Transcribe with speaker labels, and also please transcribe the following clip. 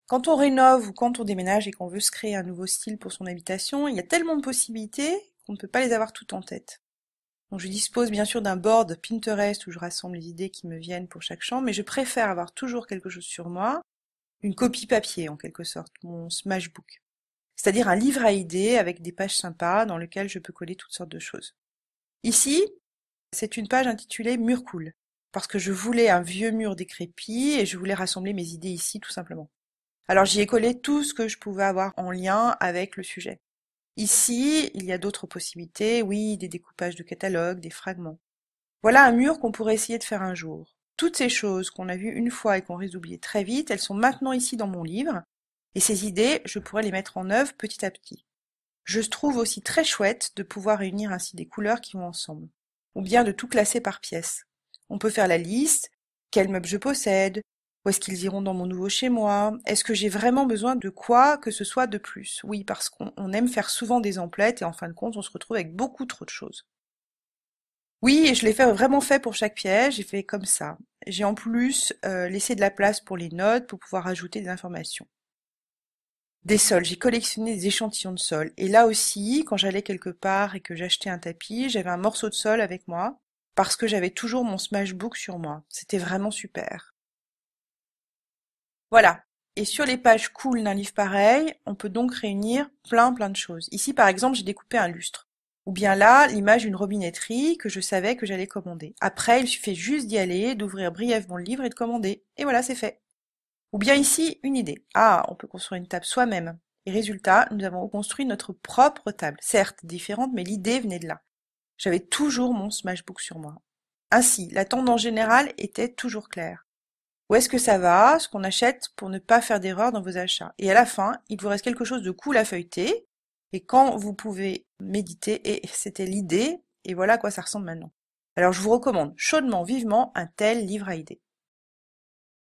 Speaker 1: Quand on rénove ou quand on déménage et qu'on veut se créer un nouveau style pour son habitation, il y a tellement de possibilités qu'on ne peut pas les avoir toutes en tête. Donc je dispose bien sûr d'un board Pinterest où je rassemble les idées qui me viennent pour chaque chambre, mais je préfère avoir toujours quelque chose sur moi, une copie papier en quelque sorte, mon Smashbook. C'est-à-dire un livre à idées avec des pages sympas dans lequel je peux coller toutes sortes de choses. Ici, c'est une page intitulée Mur cool, parce que je voulais un vieux mur décrépit et je voulais rassembler mes idées ici tout simplement. Alors j'y ai collé tout ce que je pouvais avoir en lien avec le sujet. Ici, il y a d'autres possibilités, oui, des découpages de catalogues, des fragments. Voilà un mur qu'on pourrait essayer de faire un jour. Toutes ces choses qu'on a vues une fois et qu'on risque d'oublier très vite, elles sont maintenant ici dans mon livre, et ces idées, je pourrais les mettre en œuvre petit à petit. Je trouve aussi très chouette de pouvoir réunir ainsi des couleurs qui vont ensemble, ou bien de tout classer par pièces. On peut faire la liste, quels meubles je possède, où est-ce qu'ils iront dans mon nouveau chez moi, est-ce que j'ai vraiment besoin de quoi que ce soit de plus? Oui, parce qu'on aime faire souvent des emplettes et en fin de compte, on se retrouve avec beaucoup trop de choses. Oui, et je l'ai vraiment fait pour chaque pièce, j'ai fait comme ça. J'ai en plus laissé de la place pour les notes, pour pouvoir ajouter des informations. Des sols, j'ai collectionné des échantillons de sol. Et là aussi, quand j'allais quelque part et que j'achetais un tapis, j'avais un morceau de sol avec moi, parce que j'avais toujours mon Smashbook sur moi. C'était vraiment super. Voilà. Et sur les pages cool d'un livre pareil, on peut donc réunir plein de choses. Ici, par exemple, j'ai découpé un lustre. Ou bien là, l'image d'une robinetterie que je savais que j'allais commander. Après, il suffit juste d'y aller, d'ouvrir brièvement le livre et de commander. Et voilà, c'est fait. Ou bien ici, une idée. Ah, on peut construire une table soi-même. Et résultat, nous avons construit notre propre table. Certes, différente, mais l'idée venait de là. J'avais toujours mon Smashbook sur moi. Ainsi, la tendance générale était toujours claire. Où est-ce que ça va, ce qu'on achète pour ne pas faire d'erreur dans vos achats. Et à la fin, il vous reste quelque chose de cool à feuilleter. Et quand vous pouvez méditer, et c'était l'idée, et voilà à quoi ça ressemble maintenant. Alors je vous recommande chaudement, vivement un tel livre à idées.